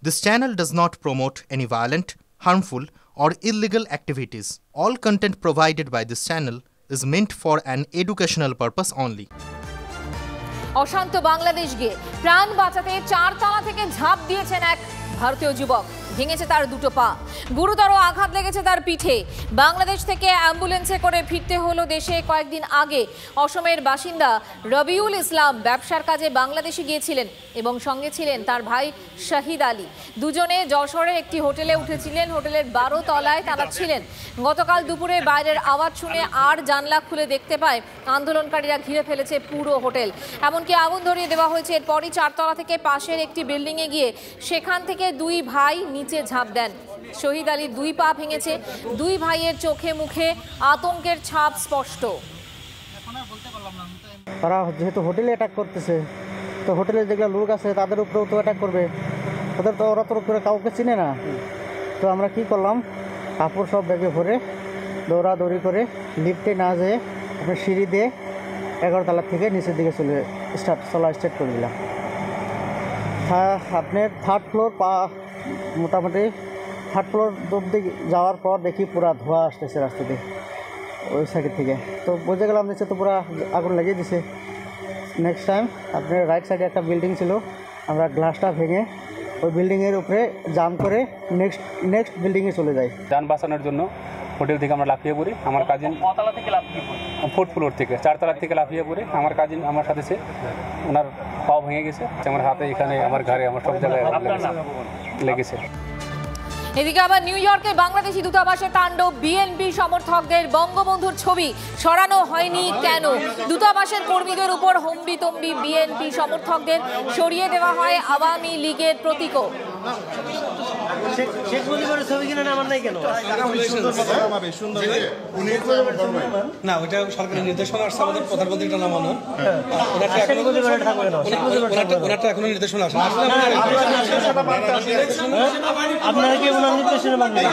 This channel does not promote any violent, harmful, or illegal activities. All content provided by this channel is meant for an educational purpose only. অশান্ত বাংলাদেশ গিয়ে প্রাণ বাঁচাতে চারতলা থেকে ঝাঁপ দিয়েছেন এক ভারতীয় যুবক। ভেঙেছে তার দুটো পা, গুরুতর আঘাত লেগেছে তার পিঠে। বাংলাদেশ থেকে অ্যাম্বুলেন্সে করে ফিরতে হলো দেশে। কয়েকদিন আগে অসমের বাসিন্দা রবিউল ইসলাম ব্যবসার কাজে বাংলাদেশে গিয়েছিলেন এবং সঙ্গে ছিলেন তার ভাই শাহিদ আলী। দুজনে যশোরের একটি হোটেলে উঠেছিলেন। হোটেলের 12 তলায় তারা ছিলেন। গতকাল দুপুরে বাইরের আওয়াজ শুনে আর জানলা খুলে দেখতে পায় আন্দোলনকারীরা ঘিরে ফেলেছে পুরো হোটেল, এমনকি আগুন ধরিয়ে দেওয়া হয়েছে। এরপরই চারতলা থেকে পাশের একটি বিল্ডিংয়ে গিয়ে সেখান থেকে দুই ভাই নিচে ঝাঁপ দেন। শহীদ আলীর 2 পা ভেঙেছে। 2 ভাইয়ের চোখে মুখে আতঙ্কের ছাপ স্পষ্ট। তারা যেহেতু হোটেলে অ্যাটাক করতেছে, তো হোটেলে যেগুলো লোক আছে তাদের উপরেও তো অ্যাটাক করবে। ওরা তো করে কাউকে চিনে না। তো আমরা কি করলাম, কাপড় সব ব্যাগে ভরে দৌড়াদৌড়ি করে লিফটে না যেয়ে আপনার সিঁড়ি দিয়ে 11 তলা থেকে নিচের দিকে চলা স্টার্ট করে দিলাম। আপনার 3rd ফ্লোর মোটামুটি 3rd ফ্লোর অবধি যাওয়ার পর দেখি পুরা ধোঁয়া আসতেছে রাস্তা দিয়ে ওই সাইড থেকে। তো বুঝে গেলাম নিচে তো পুরা আগুন লাগিয়ে দিছে। নেক্সট টাইম আপনার রাইট সাইডে একটা বিল্ডিং ছিল, আমরা গ্লাসটা ভেঙে ওই বিল্ডিংয়ের উপরে জাম্প করে নেক্সট বিল্ডিংয়ে চলে যাই। যান বাঁচানোর জন্য হোটেল থেকে আমরা লাফিয়ে পড়ি। আমার কাজিন 4th ফ্লোর থেকে 4 তলা থেকে লাফিয়ে পড়ি। আমার কাজিন আমার সাথে সে, ওনার পাও ভেঙে গেছে, আমার হাতে, এখানে, আমার ঘাড়ে, আমার সব জায়গায় লেগেছে। এদিকে আবার নিউ ইয়র্কে বাংলাদেশি দূতাবাসে তাণ্ডব। বিএনপি সমর্থকদের বঙ্গবন্ধুর ছবি সরানো হয়নি কেন? দূতাবাসের কর্মীদের উপর হম্বিতম্বি বিএনপি সমর্থকদের সরিয়ে দেওয়া হয় আওয়ামী লীগের প্রতীকও। না, ওইটা সরকারের নির্দেশনা আসছে, আমাদের প্রধানমন্ত্রীটা নামানো। ওনারটা এখনো নির্দেশনা আসে। আপনারা কি ওনার নির্দেশনা মানবেন?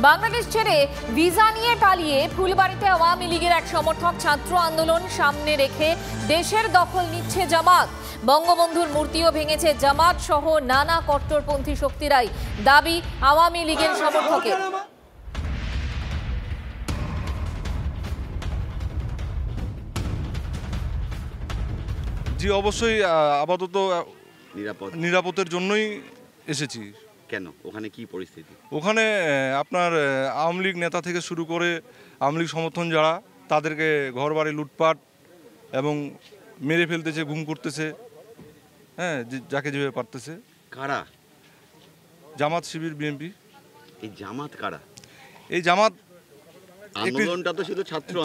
বাংলাদেশ ছেড়ে ভিসা নিয়ে পালিয়ে ফুলবাড়িতে আওয়ামী লীগের এক সমর্থক ছাত্র আন্দোলন সামনে রেখে দেশের দখল নিচ্ছে জামাত। বঙ্গবন্ধুর মূর্তিও ভেঙেছে জামাত সহ নানা কট্টরপন্থী শক্তিরাই, দাবি আওয়ামী লীগের সমর্থকের। জি অবশ্যই, আপাতত নিরাপত্তার জন্যই এসেছি। কেন? ওখানে কি পরিস্থিতি? ওখানে আপনার আওয়ামী লীগ নেতা থেকে শুরু করে আওয়ামী লীগ সমর্থন যারা, তাদেরকে ঘরবাড়ি লুটপাট এবং মেরে ফেলতেছে, গুম করতেছে, হ্যাঁ, যাকে যেভাবে পারতেছে। কারা? জামাত, শিবির, বিএনপি। এই জামাত কারা? এই জামাত আন্দোলনটা তো ছিল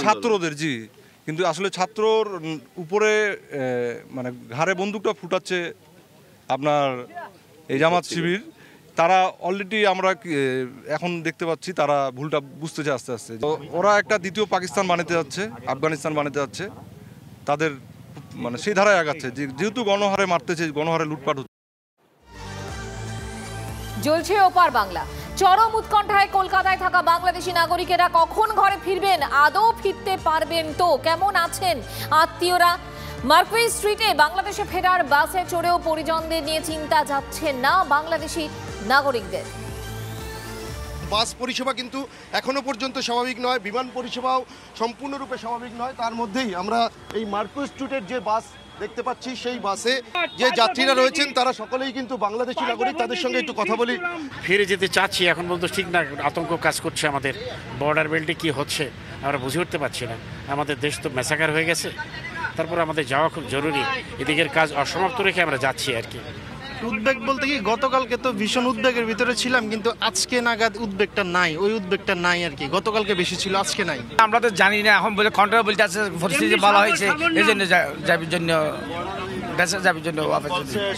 ছাত্রদের, জি, কিন্তু আসলে ছাত্রর উপরে মানে ঘাড়ে বন্দুকটা ফুটাচ্ছে আপনার এই জামাত শিবির। তারা অলরেডি আমরা এখন দেখতে পাচ্ছি তারা ভুলটা বুঝতেছে আস্তে আস্তে। ওরা একটা দ্বিতীয় পাকিস্তান বানাতে যাচ্ছে, আফগানিস্তান বানাতে যাচ্ছে। তাদের মানে সেই ধারায় আগাচ্ছে, যেহেতু গণহারে মারতেছে, গণহারে লুটপাট হচ্ছে। জ্বলছে ওপার বাংলা। চরম উৎকণ্ঠায় কলকাতায় থাকা বাংলাদেশি নাগরিকেরা কখন ঘরে ফিরবেন, আদৌ ফিরতে পারবেন তো? কেমন আছেন আত্মীয়রা? মার্কুইস স্ট্রিটে বাংলাদেশে ফেরার বাসে চড়েও পরিজনদের নিয়ে চিন্তা যাচ্ছে না বাংলাদেশি নাগরিকদের। বাস পরিষেবা কিন্তু এখনো পর্যন্ত স্বাভাবিক নয়, বিমান পরিষেবাও সম্পূর্ণরূপে স্বাভাবিক নয়। তার মধ্যেই আমরা এই মার্কুইস স্ট্রিটের যে বাস দেখতে পাচ্ছি, সেই বাসে যে যাত্রীরা রয়েছেন তারা সকলেই কিন্তু বাংলাদেশি নাগরিক। তাদের সঙ্গে একটু কথা বলি। ফিরে যেতে চাচ্ছি, এখন পর্যন্ত ঠিক না, আতঙ্ক কাজ করছে আমাদের। বর্ডার বেল্টে কি হচ্ছে আমরা বুঝে উঠতে পারছি না। আমাদের দেশ তো ম্যাসাকার হয়ে গেছে, তারপর আমাদের যাওয়া খুব জরুরি। এদিকের কাজ অসমাপ্ত রেখে আমরা যাচ্ছি আর কি। উদ্বেগ বলতে কি, গতকালকে তো ভীষণ উদ্বেগের ভিতরে ছিলাম, কিন্তু আজকে নাগাদ উদ্বেগটা নাই, ওই উদ্বেগটা নাই আর কি। গতকালকে বেশি ছিল, আজকে নাই। আমরা তো জানি না, এখন বলে কন্ট্রোল বলতে আছে, পরিস্থিতি বলা হয়েছে, এই জন্য যাবির জন্য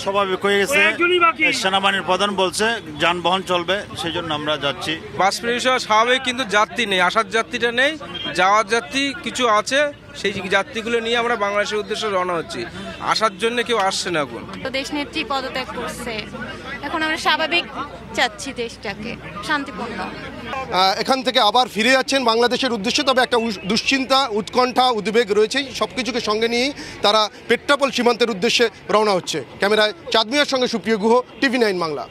স্বাভাবিক হয়ে গেছে। সেনাবাহিনীর প্রধান বলছে যানবাহন চলবে, সেই জন্য আমরা যাচ্ছি। বাস পরিষেবা স্বাভাবিক, কিন্তু যাত্রী নেই, আসার যাত্রীটা নেই, যাওয়ার যাত্রী কিছু আছে। সেই যাত্রীগুলো নিয়ে আমরা বাংলাদেশের উদ্দেশ্যে রওনা হচ্ছি। আসার জন্য কেউ আসছে না এখন। দেশ নেত্রী পদত্যাগ করছে, এখন আমরা স্বাভাবিক চাচ্ছি দেশটাকে শান্তিপূর্ণ। এখান থেকে আবার ফিরে যাচ্ছেন বাংলাদেশের উদ্দেশ্যে, তবে একটা দুশ্চিন্তা, উৎকণ্ঠা, উদ্বেগ রয়েছে। সব কিছুকে সঙ্গে নিয়েই তারা পেট্রাপোল সীমান্তের উদ্দেশ্যে রওনা হচ্ছে। ক্যামেরায় চাঁদমিয়ার সঙ্গে সুপ্রিয় গুহ, TV9 বাংলা।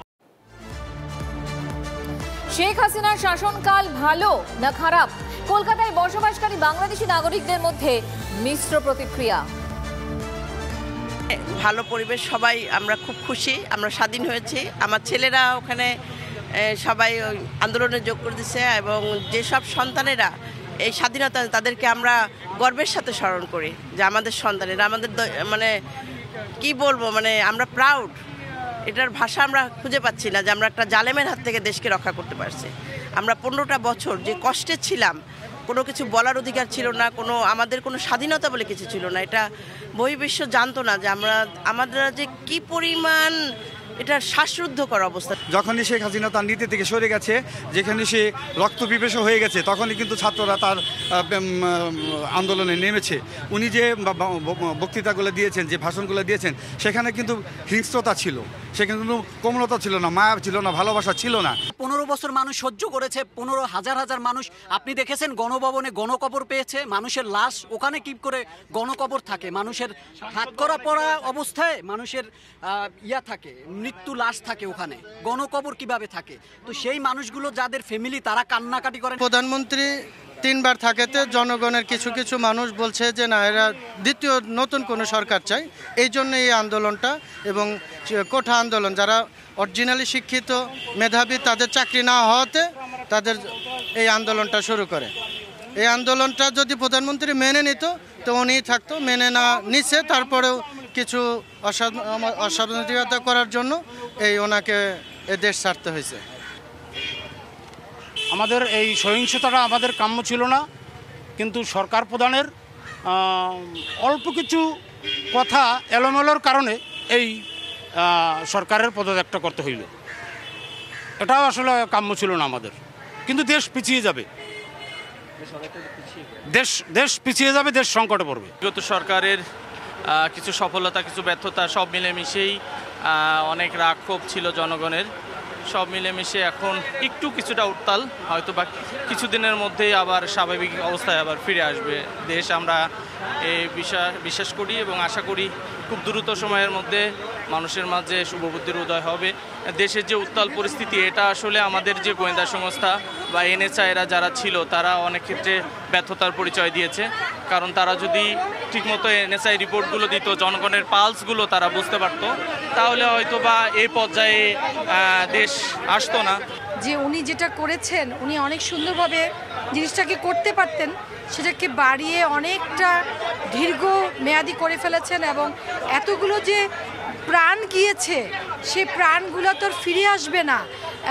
শেখ হাসিনার শাসনকাল ভালো না খারাপ? কলকাতায় বসবাসকারী বাংলাদেশি নাগরিকদের মধ্যে মিশ্র প্রতিক্রিয়া। ভালো পরিবেশ, সবাই আমরা খুব খুশি, আমরা স্বাধীন হয়েছি। আমার ছেলেরা ওখানে সবাই আন্দোলনে যোগ করে দিচ্ছে, এবং যেসব সন্তানেরা এই স্বাধীনতা, তাদেরকে আমরা গর্বের সাথে স্মরণ করি যে আমাদের সন্তানেরা, আমাদের মানে কি বলবো, মানে আমরা প্রাউড। এটার ভাষা আমরা খুঁজে পাচ্ছি না যে আমরা একটা জালেমের হাত থেকে দেশকে রক্ষা করতে পারছি। আমরা 15টা বছর যে কষ্টে ছিলাম, কোনো কিছু বলার অধিকার ছিল না, আমাদের কোনো স্বাধীনতা বলে কিছু ছিল না। এটা বহির্বিশ্ব জানতো না যে আমাদের যে কি পরিমাণ এটা শ্বাসরুদ্ধকর অবস্থা। যখনই শেখ হাসিনা তার নীতি থেকে সরে গেছে, যেখানে সে রক্ত পিপাসু হয়ে গেছে, তখনই কিন্তু ছাত্ররা তার আন্দোলনে নেমেছে। উনি যে বক্তৃতাগুলো দিয়েছেন, যে ভাষণগুলো দিয়েছেন, সেখানে কিন্তু হিংস্রতা ছিল, সেখানে কিন্তু কোমলতা ছিল না, মায়া ছিল না, ভালোবাসা ছিল না। 15 বছর মানুষ সহ্য করেছে, 15 হাজার হাজার মানুষ। আপনি দেখেছেন গণভবনে গণকবর পেয়েছে, মানুষের লাশ ওখানে কি করে গণকবর থাকে, মানুষের হাত করা পড়া অবস্থায় মানুষের থাকে, মৃত্যু লাশ থাকে ওখানে, গণকবর কিভাবে থাকে? তো সেই মানুষগুলো যাদের ফ্যামিলি, তারা কান্নাকাটি করেন। প্রধানমন্ত্রী 3 বার থাকেতে জনগণের কিছু কিছু মানুষ বলছে যে না, এরা দ্বিতীয় নতুন কোনো সরকার চাই। এই জন্য এই আন্দোলনটা, এবং কোঠা আন্দোলন, যারা অরিজিনালি শিক্ষিত মেধাবী, তাদের চাকরি না হওয়াতে তাদের এই আন্দোলনটা শুরু করে। এই আন্দোলনটা যদি প্রধানমন্ত্রী মেনে নিত তো উনি থাকতো, মেনে না নিচ্ছে, তারপরেও কিছু অসাবধানতা করার জন্য ওনাকে এ দেশ ছাড়তে হয়েছে। আমাদের এই সহিংসতাটা আমাদের কাম্য ছিল না, কিন্তু সরকার প্রধানের অল্প কিছু কথা এলোমেলোর কারণে এই সরকারের পদত্যাগটা করতে হইল। এটাও আসলে কাম্য ছিল না আমাদের, কিন্তু দেশ পিছিয়ে যাবে, দেশ পিছিয়ে যাবে, দেশ সংকটে পড়বে। বিগত সরকারের কিছু সফলতা, কিছু ব্যর্থতা, সব মিলেমিশেই অনেক রাগ ক্ষোভ ছিল জনগণের। সব মিলেমিশে এখন কিছুটা উত্তাল, হয়তো বা কিছুদিনের মধ্যেই আবার স্বাভাবিক অবস্থায় আবার ফিরে আসবে দেশ। আমরা এই বিশ্বাস করি এবং আশা করি খুব দ্রুত সময়ের মধ্যে মানুষের মাঝে শুভবুদ্ধির উদয় হবে। দেশের যে উত্তাল পরিস্থিতি, এটা আসলে আমাদের যে গোয়েন্দা সংস্থা বা এনএসআইরা যারা ছিল, তারা অনেক ক্ষেত্রে ব্যর্থতার পরিচয় দিয়েছে। কারণ তারা যদি ঠিকমতো এনএসআই রিপোর্টগুলো দিত, জনগণের পালসগুলো তারা বুঝতে পারতো, তাহলে হয়তো বা এই পর্যায়ে দেশ আসতো না। যে উনি যেটা করেছেন, উনি অনেক সুন্দরভাবে জিনিসটাকে করতে পারতেন, সেটাকে বাড়িয়ে অনেকটা দীর্ঘ মেয়াদি করে ফেলেছেন, এবং এতগুলো যে প্রাণ গিয়েছে, সে প্রাণগুলো তো ফিরে আসবে না,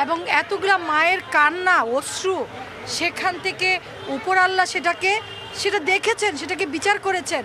এবং এতগুলা মায়ের কান্না, অশ্রু, সেখান থেকে উপর আল্লাহ সেটা দেখেছেন, সেটাকে বিচার করেছেন।